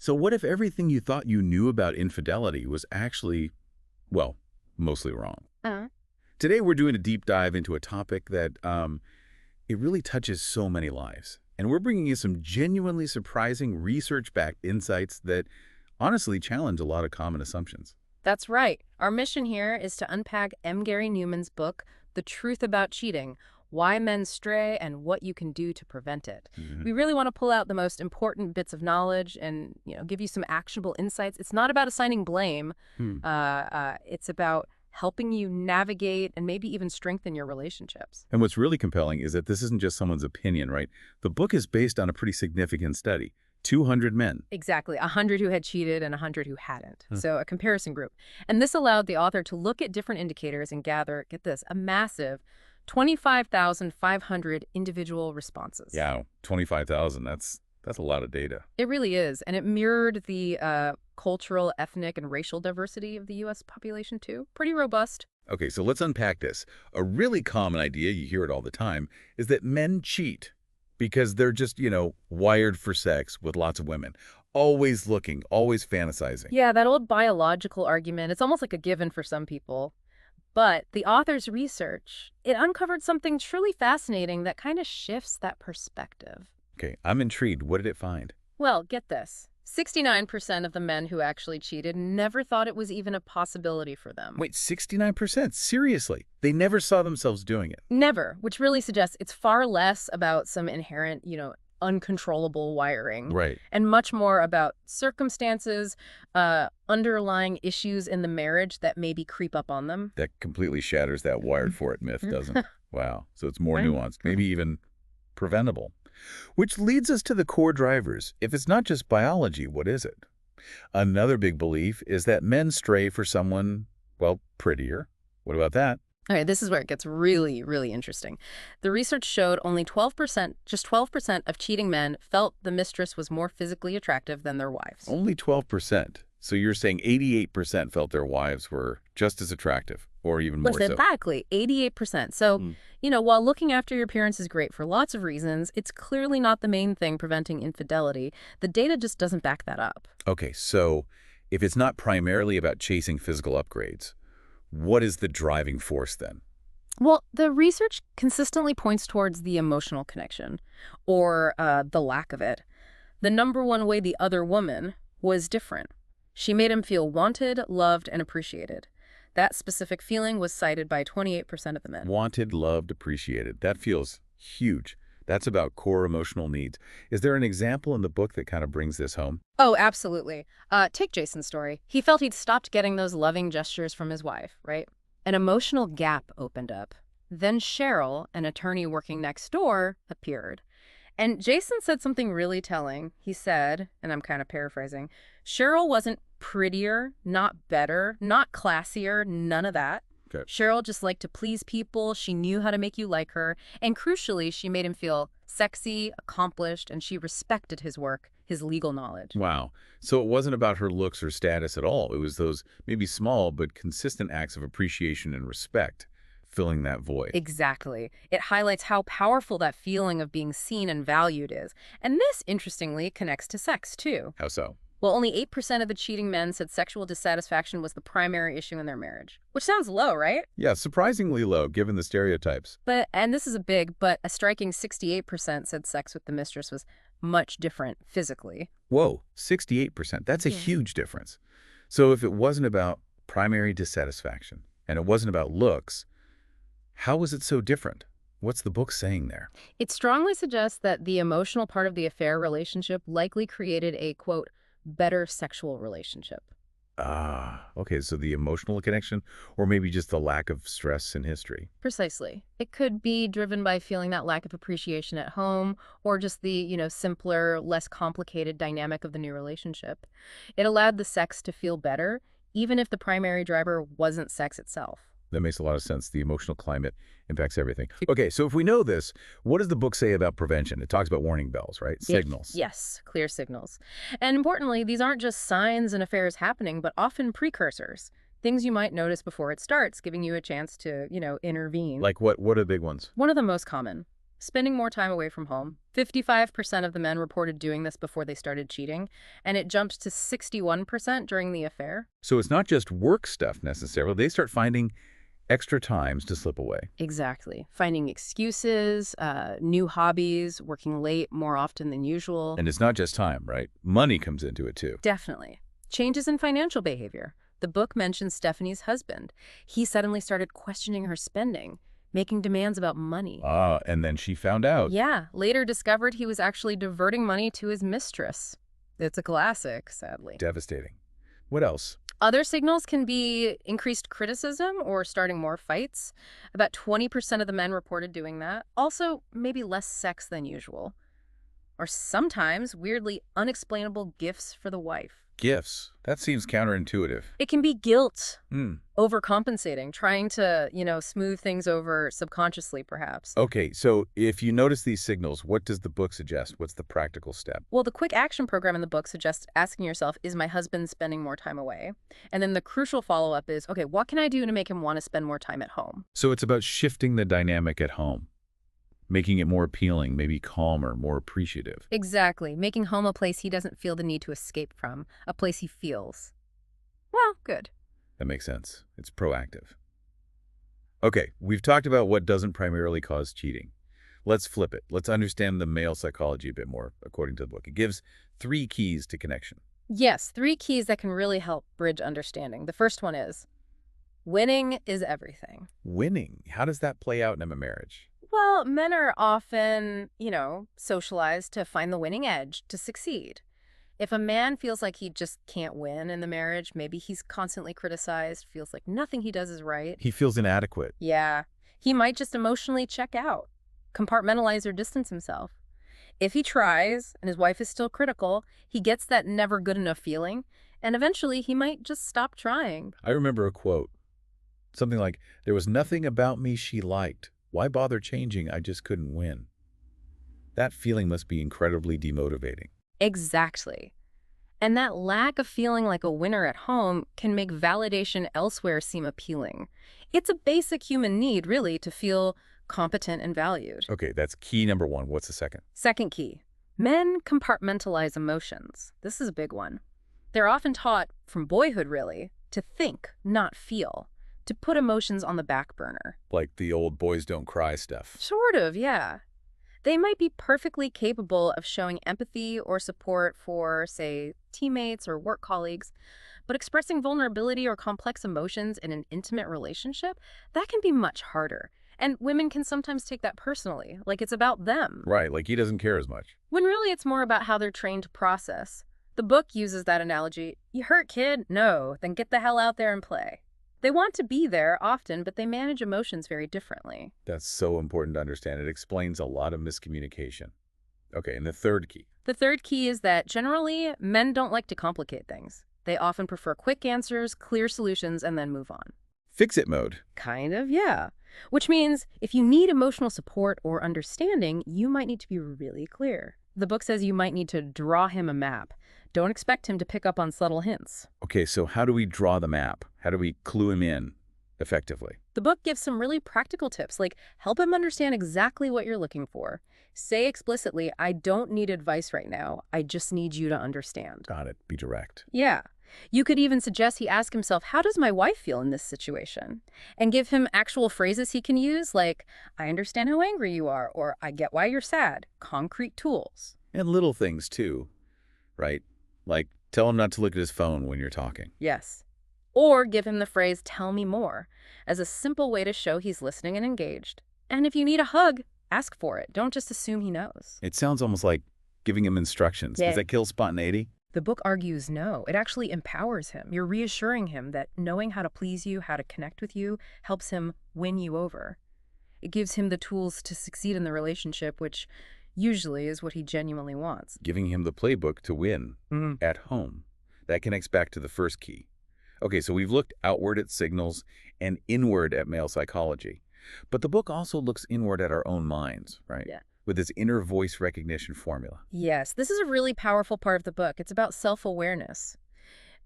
So what if everything you thought you knew about infidelity was actually, well, mostly wrong? Uh, Today we're doing a deep dive into a topic that it really touches so many lives. And we're bringing you some genuinely surprising research-backed insights that honestly challenge a lot of common assumptions. that's right. Our mission here is to unpack M. Gary Newman's book, The Truth About Cheating, Why Men Stray and What You Can Do to Prevent It. We really want to pull out the most important bits of knowledge and, give you some actionable insights. It's not about assigning blame. Hmm. It's about helping you navigate and maybe even strengthen your relationships. And what's really compelling is that this isn't just someone's opinion, right? The book is based on a pretty significant study. 200 men. Exactly. 100 who had cheated and 100 who hadn't. Huh. So a comparison group. And this allowed the author to look at different indicators and gather, get this, a massive 25,500 individual responses. Yeah, 25,000. That's a lot of data. It really is. And it mirrored the cultural, ethnic, and racial diversity of the U.S. population, too. Pretty robust. Okay, so let's unpack this. A really common idea, you hear it all the time, is that men cheat because they're just, wired for sex with lots of women. Always looking, always fantasizing. Yeah, that old biological argument, it's almost like a given for some people. But the author's research, it uncovered something truly fascinating that kind of shifts that perspective. Okay, I'm intrigued. What did it find? Well, get this. 69% of the men who actually cheated never thought it was even a possibility for them. Wait, 69%? Seriously? They never saw themselves doing it? Never, which really suggests it's far less about some inherent, uncontrollable wiring. Right. And much more about circumstances, underlying issues in the marriage that maybe creep up on them. That completely shatters that wired for it myth, doesn't it? Wow. So it's more nuanced, maybe even preventable. Which leads us to the core drivers. If it's not just biology, what is it? Another big belief is that men stray for someone, well, prettier. What about that? Okay, this is where it gets really, really interesting. The research showed only 12%, just 12% of cheating men felt the mistress was more physically attractive than their wives. Only 12%. So you're saying 88% felt their wives were just as attractive, or even more so. Exactly, 88%. So, while looking after your appearance is great for lots of reasons, it's clearly not the main thing preventing infidelity. The data just doesn't back that up. Okay, so if it's not primarily about chasing physical upgrades, what is the driving force then? Well, the research consistently points towards the emotional connection, or the lack of it. The number one way the other woman was different. She made him feel wanted, loved, and appreciated. That specific feeling was cited by 28% of the men. Wanted, loved, appreciated. That feels huge. That's about core emotional needs. Is there an example in the book that kind of brings this home? Oh, absolutely. Take Jason's story. He felt he'd stopped getting those loving gestures from his wife, right? An emotional gap opened up. Then Cheryl, an attorney working next door, appeared. And Jason said something really telling. He said, and I'm kind of paraphrasing, Cheryl wasn't prettier, not better, not classier, none of that. Okay. Cheryl just liked to please people. She knew how to make you like her. And crucially, she made him feel sexy, accomplished, and she respected his work, his legal knowledge. Wow. So it wasn't about her looks or status at all. It was those maybe small but consistent acts of appreciation and respect filling that void. Exactly. It highlights how powerful that feeling of being seen and valued is. And this, interestingly, connects to sex, too. How so? Well, only 8% of the cheating men said sexual dissatisfaction was the primary issue in their marriage. Which sounds low, right? Yeah, surprisingly low, given the stereotypes. And this is but a striking 68% said sex with the mistress was much different physically. Whoa, 68%. That's a huge difference. So if it wasn't about primary dissatisfaction, and it wasn't about looks, how was it so different? What's the book saying there? It strongly suggests that the emotional part of the affair relationship likely created a, quote, better sexual relationship. Ah, okay, so the emotional connection, or maybe just the lack of stress in history. Precisely. It could be driven by feeling that lack of appreciation at home, or just the, simpler, less complicated dynamic of the new relationship. It allowed the sex to feel better, even if the primary driver wasn't sex itself. That makes a lot of sense. The emotional climate impacts everything. Okay, so if we know this, what does the book say about prevention? It talks about warning bells, right? Signals. Yes, clear signals. And importantly, these aren't just signs and affairs happening, but often precursors. Things you might notice before it starts, giving you a chance to, intervene. Like what? What are the big ones? One of the most common, spending more time away from home. 55% of the men reported doing this before they started cheating, and it jumped to 61% during the affair. So it's not just work stuff necessarily. They start finding extra times to slip away. Exactly. Finding excuses, new hobbies, working late more often than usual. And it's not just time, right? Money comes into it too. Definitely. Changes in financial behavior. The book mentions Stephanie's husband. He suddenly started questioning her spending, making demands about money. Ah, and then she found out. Yeah, later discovered he was actually diverting money to his mistress. It's a classic, sadly. Devastating. What else? Other signals can be increased criticism or starting more fights. About 20% of the men reported doing that. Also, maybe less sex than usual. Or sometimes, weirdly, unexplainable gifts for the wife. Gifts. That seems counterintuitive. It can be guilt, Hmm. overcompensating, trying to, smooth things over subconsciously, perhaps. Okay, so if you notice these signals, what does the book suggest? What's the practical step? Well, the quick action program in the book suggests asking yourself, is my husband spending more time away? And then the crucial follow-up is, okay, what can I do to make him want to spend more time at home? So it's about shifting the dynamic at home, making it more appealing, maybe calmer, more appreciative. Exactly. Making home a place he doesn't feel the need to escape from, a place he feels. Well, good. That makes sense. It's proactive. Okay, we've talked about what doesn't primarily cause cheating. Let's flip it. Let's understand the male psychology a bit more, according to the book. It gives 3 keys to connection. Yes, 3 keys that can really help bridge understanding. The first one is, winning is everything. Winning. How does that play out in a marriage? Well, men are often, socialized to find the winning edge, to succeed. If a man feels like he just can't win in the marriage, maybe he's constantly criticized, feels like nothing he does is right. He feels inadequate. Yeah, he might just emotionally check out, compartmentalize or distance himself. If he tries and his wife is still critical, he gets that never good enough feeling, and eventually he might just stop trying. I remember a quote, something like, "There was nothing about me she liked. Why bother changing? I just couldn't win." That feeling must be incredibly demotivating. Exactly. And that lack of feeling like a winner at home can make validation elsewhere seem appealing. It's a basic human need, really, to feel competent and valued. Okay, that's key number 1. What's the second? Second key, men compartmentalize emotions. This is a big one. They're often taught, from boyhood really, to think, not feel, to put emotions on the back burner. Like the old boys don't cry stuff. Sort of, yeah. They might be perfectly capable of showing empathy or support for, say, teammates or work colleagues, but expressing vulnerability or complex emotions in an intimate relationship, that can be much harder. And women can sometimes take that personally, like it's about them. Right, like he doesn't care as much. When really it's more about how they're trained to process. The book uses that analogy. You hurt, kid? No, then get the hell out there and play. They want to be there often, but they manage emotions very differently. That's so important to understand. It explains a lot of miscommunication. Okay, and the third key. The third key is that generally, men don't like to complicate things. They often prefer quick answers, clear solutions, and then move on. Fix-it mode. Kind of, yeah. Which means if you need emotional support or understanding, you might need to be really clear. The book says you might need to draw him a map. Don't expect him to pick up on subtle hints. Okay, so how do we draw the map? How do we clue him in effectively? The book gives some really practical tips, like help him understand exactly what you're looking for. Say explicitly, I don't need advice right now. I just need you to understand. Got it. Be direct. Yeah. You could even suggest he ask himself, how does my wife feel in this situation? And give him actual phrases he can use, like, I understand how angry you are, or I get why you're sad. Concrete tools. And little things too, right? Like, tell him not to look at his phone when you're talking. Yes. Or give him the phrase, tell me more, as a simple way to show he's listening and engaged. And if you need a hug, ask for it. Don't just assume he knows. It sounds almost like giving him instructions. Yeah. Does that kill spontaneity? The book argues no. It actually empowers him. You're reassuring him that knowing how to please you, how to connect with you, helps him win you over. It gives him the tools to succeed in the relationship, which usually is what he genuinely wants. Giving him the playbook to win at home. That connects back to the first key. Okay, so we've looked outward at signals and inward at male psychology. But the book also looks inward at our own minds, right? Yeah. With its inner voice recognition formula. Yes, this is a really powerful part of the book. It's about self-awareness.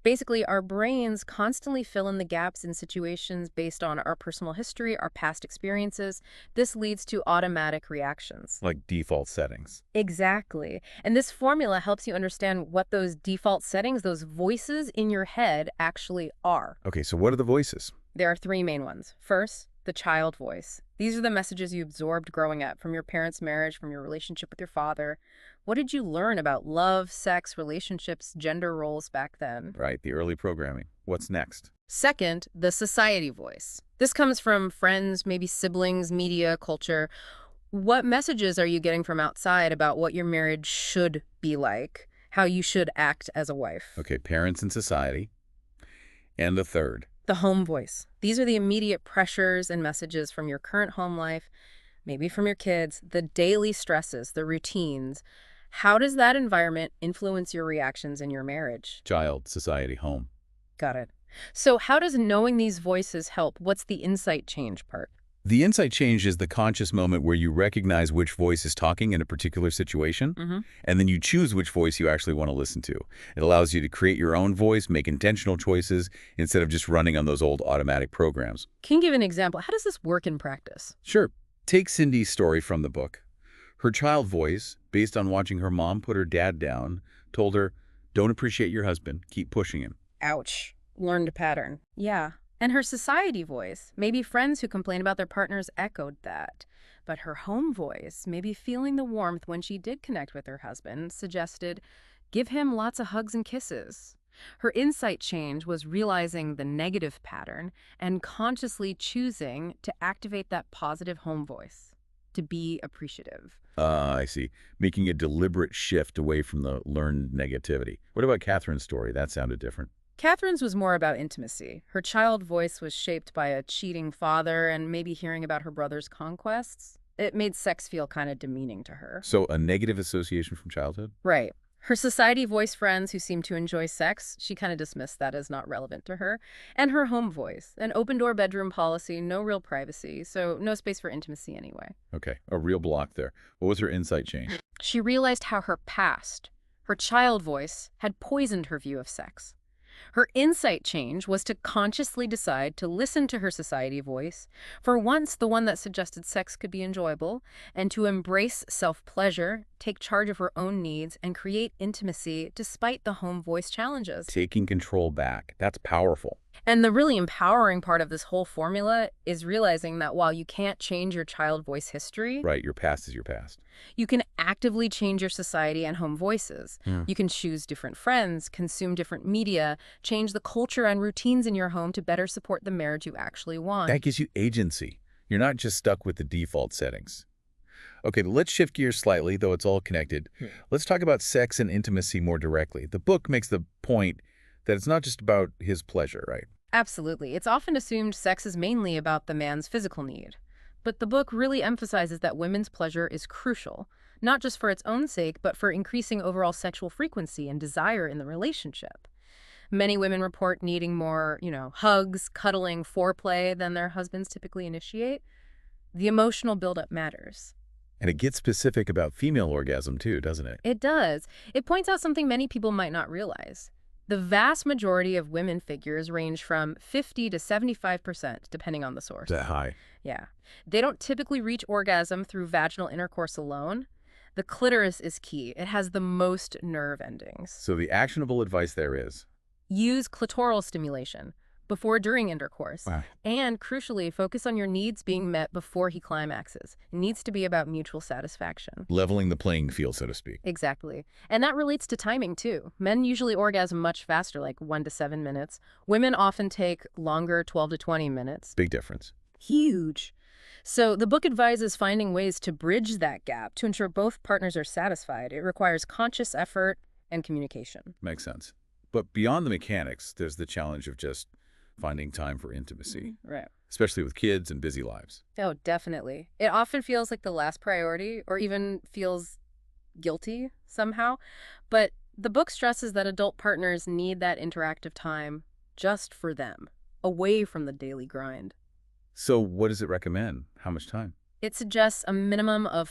Basically, our brains constantly fill in the gaps in situations based on our personal history, our past experiences. This leads to automatic reactions. Like default settings. Exactly. And this formula helps you understand what those default settings, those voices in your head actually are. Okay, so what are the voices? There are three main ones. First, the child voice. These are the messages you absorbed growing up from your parents' marriage, from your relationship with your father. What did you learn about love, sex, relationships, gender roles back then? Right, the early programming. What's next? Second, the society voice. This comes from friends, maybe siblings, media, culture. What messages are you getting from outside about what your marriage should be like, how you should act as a wife? Okay, parents and society. And the third. The home voice. These are the immediate pressures and messages from your current home life, maybe from your kids, the daily stresses, the routines. How does that environment influence your reactions in your marriage? Child, society, home. Got it. So how does knowing these voices help? What's the insight change part? The insight change is the conscious moment where you recognize which voice is talking in a particular situation, and then you choose which voice you actually want to listen to. It allows you to create your own voice, make intentional choices, instead of just running on those old automatic programs. Can you give an example? How does this work in practice? Sure. Take Cindy's story from the book. Her child voice, based on watching her mom put her dad down, told her, "Don't appreciate your husband, keep pushing him." Ouch. Learned pattern. Yeah. And her society voice, maybe friends who complain about their partners echoed that. But her home voice, maybe feeling the warmth when she did connect with her husband, suggested, give him lots of hugs and kisses. Her insight change was realizing the negative pattern and consciously choosing to activate that positive home voice, to be appreciative. I see. Making a deliberate shift away from the learned negativity. What about Catherine's story? That sounded different. Catherine's was more about intimacy. Her child voice was shaped by a cheating father and maybe hearing about her brother's conquests. It made sex feel kind of demeaning to her. So a negative association from childhood? Right. Her society voice friends who seemed to enjoy sex, she kind of dismissed that as not relevant to her. And her home voice, an open-door bedroom policy, no real privacy, so no space for intimacy anyway. Okay, a real block there. What was her insight change? She realized how her past, her child voice, had poisoned her view of sex. Her insight change was to consciously decide to listen to her society voice, for once the one that suggested sex could be enjoyable, and to embrace self-pleasure, take charge of her own needs, and create intimacy despite the home voice challenges. Taking control back. That's powerful. And the really empowering part of this whole formula is realizing that while you can't change your child voice history, Right, your past is your past. you can actively change your society and home voices. You can choose different friends, consume different media, change the culture and routines in your home to better support the marriage you actually want. That gives you agency. You're not just stuck with the default settings. Okay, let's shift gears slightly, though it's all connected. Let's talk about sex and intimacy more directly. The book makes the point that it's not just about his pleasure, right? Absolutely. It's often assumed sex is mainly about the man's physical need. But the book really emphasizes that women's pleasure is crucial, not just for its own sake, but for increasing overall sexual frequency and desire in the relationship. Many women report needing more, hugs, cuddling, foreplay than their husbands typically initiate. The emotional buildup matters. And it gets specific about female orgasm too, doesn't it? It does. It points out something many people might not realize. The vast majority of women figures range from 50 to 75%, depending on the source. That high. Yeah. They don't typically reach orgasm through vaginal intercourse alone. The clitoris is key. It has the most nerve endings. So the actionable advice there is? Use clitoral stimulation before during intercourse. Wow. And crucially, focus on your needs being met before he climaxes. It needs to be about mutual satisfaction. Leveling the playing field, so to speak. Exactly. And that relates to timing, too. Men usually orgasm much faster, like 1 to 7 minutes. Women often take longer, 12 to 20 minutes. Big difference. Huge. So the book advises finding ways to bridge that gap to ensure both partners are satisfied. It requires conscious effort and communication. Makes sense. But beyond the mechanics, there's the challenge of just finding time for intimacy, Right. especially with kids and busy lives. Oh, definitely. It often feels like the last priority or even feels guilty somehow. But the book stresses that adult partners need that interactive time just for them, away from the daily grind. So what does it recommend? How much time? It suggests a minimum of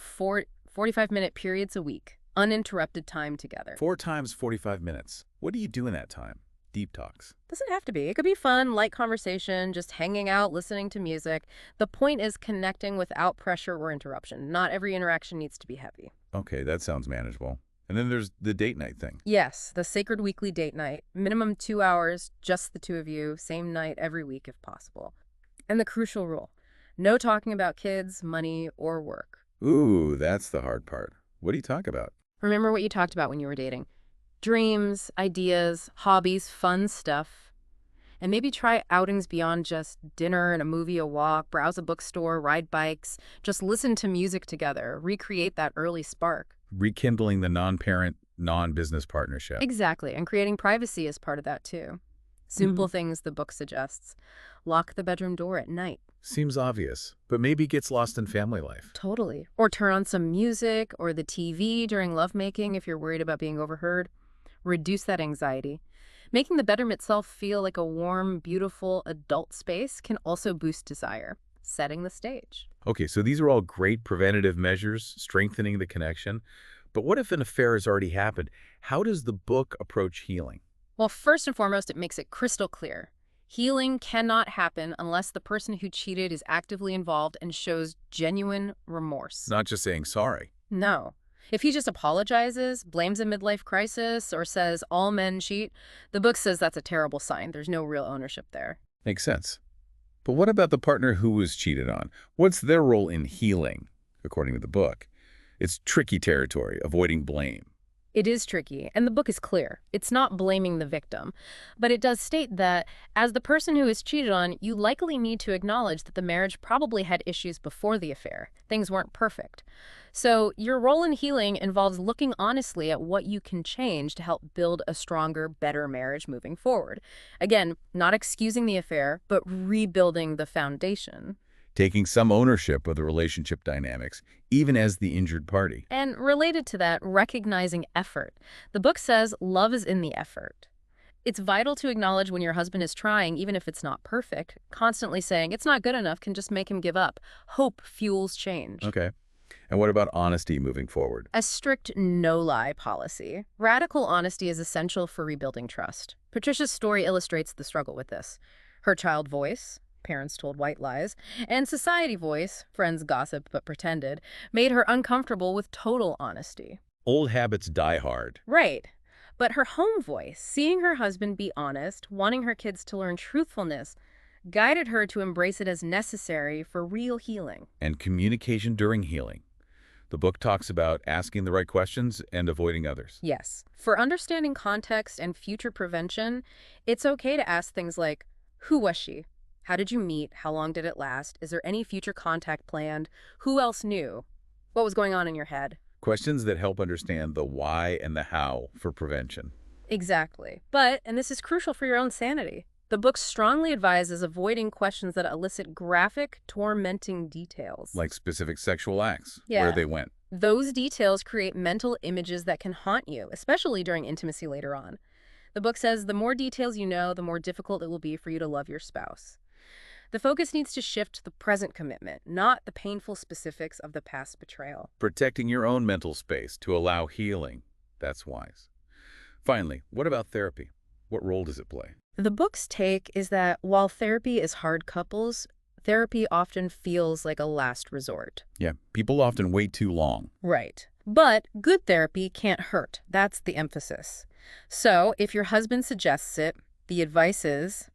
45-minute periods a week, uninterrupted time together. 4 times 45 minutes. What do you do in that time? Deep talks. Doesn't have to be. It could be fun, light conversation, just hanging out, listening to music. The point is connecting without pressure or interruption. Not every interaction needs to be heavy. Okay, that sounds manageable. And then there's the date night thing. Yes, the sacred weekly date night. Minimum 2 hours, just the two of you, same night every week if possible. And the crucial rule, no talking about kids, money, or work. Ooh, that's the hard part. What do you talk about? Remember what you talked about when you were dating. Dreams, ideas, hobbies, fun stuff. And maybe try outings beyond just dinner and a movie, a walk, browse a bookstore, ride bikes. Just listen to music together. Recreate that early spark. Rekindling the non-parent, non-business partnership. Exactly. And creating privacy is part of that too. Simple things the book suggests. Lock the bedroom door at night. Seems obvious, but maybe gets lost in family life. Totally. Or turn on some music or the TV during lovemaking if you're worried about being overheard. Reduce that anxiety. Making the bedroom itself feel like a warm, beautiful adult space can also boost desire. Setting the stage. Okay, so these are all great preventative measures, strengthening the connection. But what if an affair has already happened? How does the book approach healing? Well, first and foremost, it makes it crystal clear. Healing cannot happen unless the person who cheated is actively involved and shows genuine remorse. Not just saying sorry. No. If he just apologizes, blames a midlife crisis, or says all men cheat, the book says that's a terrible sign. There's no real ownership there. Makes sense. But what about the partner who was cheated on? What's their role in healing, according to the book? It's tricky territory, avoiding blame. It is tricky, and the book is clear. It's not blaming the victim. But it does state that, as the person who is cheated on, you likely need to acknowledge that the marriage probably had issues before the affair. Things weren't perfect. So your role in healing involves looking honestly at what you can change to help build a stronger, better marriage moving forward. Again, not excusing the affair, but rebuilding the foundation. Taking some ownership of the relationship dynamics, even as the injured party. And related to that, recognizing effort. The book says love is in the effort. It's vital to acknowledge when your husband is trying, even if it's not perfect. Constantly saying it's not good enough can just make him give up. Hope fuels change. Okay. And what about honesty moving forward? A strict no-lie policy. Radical honesty is essential for rebuilding trust. Patricia's story illustrates the struggle with this. Her child voice, parents told white lies, and society voice, friends gossiped but pretended, made her uncomfortable with total honesty. Old habits die hard. Right. But her home voice, seeing her husband be honest, wanting her kids to learn truthfulness, guided her to embrace it as necessary for real healing. And communication during healing. The book talks about asking the right questions and avoiding others. Yes. For understanding context and future prevention, it's okay to ask things like, who was she? How did you meet? How long did it last? Is there any future contact planned? Who else knew? What was going on in your head? Questions that help understand the why and the how for prevention. Exactly. But, and this is crucial for your own sanity, the book strongly advises avoiding questions that elicit graphic, tormenting details. Like specific sexual acts, Yeah. where they went. Those details create mental images that can haunt you, especially during intimacy later on. The book says the more details you know, the more difficult it will be for you to love your spouse. The focus needs to shift to the present commitment, not the painful specifics of the past betrayal. Protecting your own mental space to allow healing. That's wise. Finally, what about therapy? What role does it play? The book's take is that while therapy is hard couples, therapy often feels like a last resort. Yeah, people often wait too long. Right. But good therapy can't hurt. That's the emphasis. So if your husband suggests it, the advice is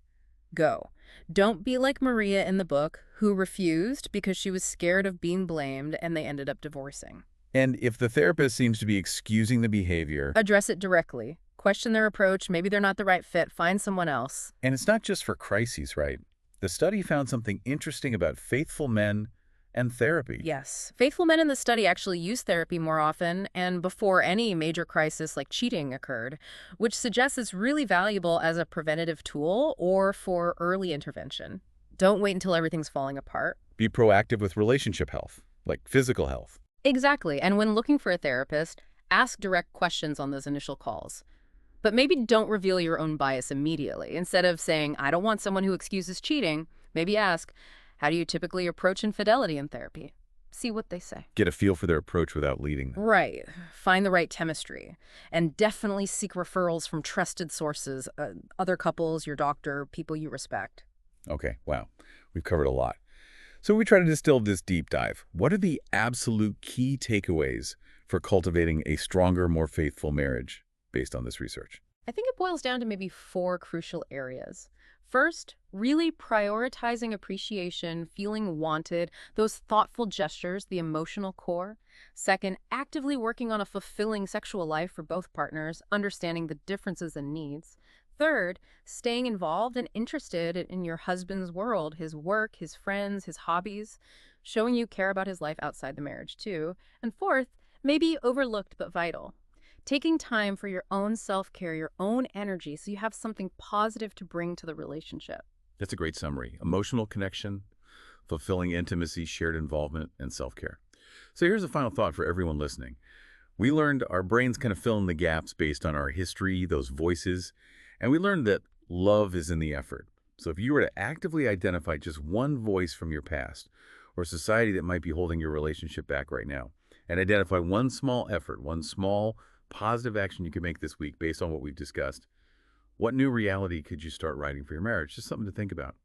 go. Don't be like Maria in the book, who refused because she was scared of being blamed and they ended up divorcing. And if the therapist seems to be excusing the behavior, Address it directly. Question their approach. Maybe they're not the right fit. Find someone else. and it's not just for crises, right? The study found something interesting about faithful men and therapy. Yes. Faithful men in the study actually use therapy more often and before any major crisis like cheating occurred, which suggests it's really valuable as a preventative tool or for early intervention. Don't wait until everything's falling apart. Be proactive with relationship health, like physical health. Exactly. And when looking for a therapist, ask direct questions on those initial calls. But maybe don't reveal your own bias immediately. Instead of saying, I don't want someone who excuses cheating, maybe ask, how do you typically approach infidelity in therapy? See what they say. Get a feel for their approach without leading them. Right. Find the right chemistry. And definitely seek referrals from trusted sources, other couples, your doctor, people you respect. Okay, wow. We've covered a lot. So we try to distill this deep dive. What are the absolute key takeaways for cultivating a stronger, more faithful marriage based on this research? I think it boils down to maybe 4 crucial areas. First, really prioritizing appreciation, feeling wanted, those thoughtful gestures, the emotional core. Second, actively working on a fulfilling sexual life for both partners, understanding the differences and needs. Third, staying involved and interested in your husband's world, his work, his friends, his hobbies, showing you care about his life outside the marriage too. And fourth, maybe overlooked but vital, taking time for your own self-care, your own energy, so you have something positive to bring to the relationship. That's a great summary. Emotional connection, fulfilling intimacy, shared involvement, and self-care. So here's a final thought for everyone listening. We learned our brains kind of fill in the gaps based on our history, those voices, and we learned that love is in the effort. So if you were to actively identify just one voice from your past or society that might be holding your relationship back right now, and identify one small effort, one small positive action you can make this week based on what we've discussed, what new reality could you start writing for your marriage? Just something to think about.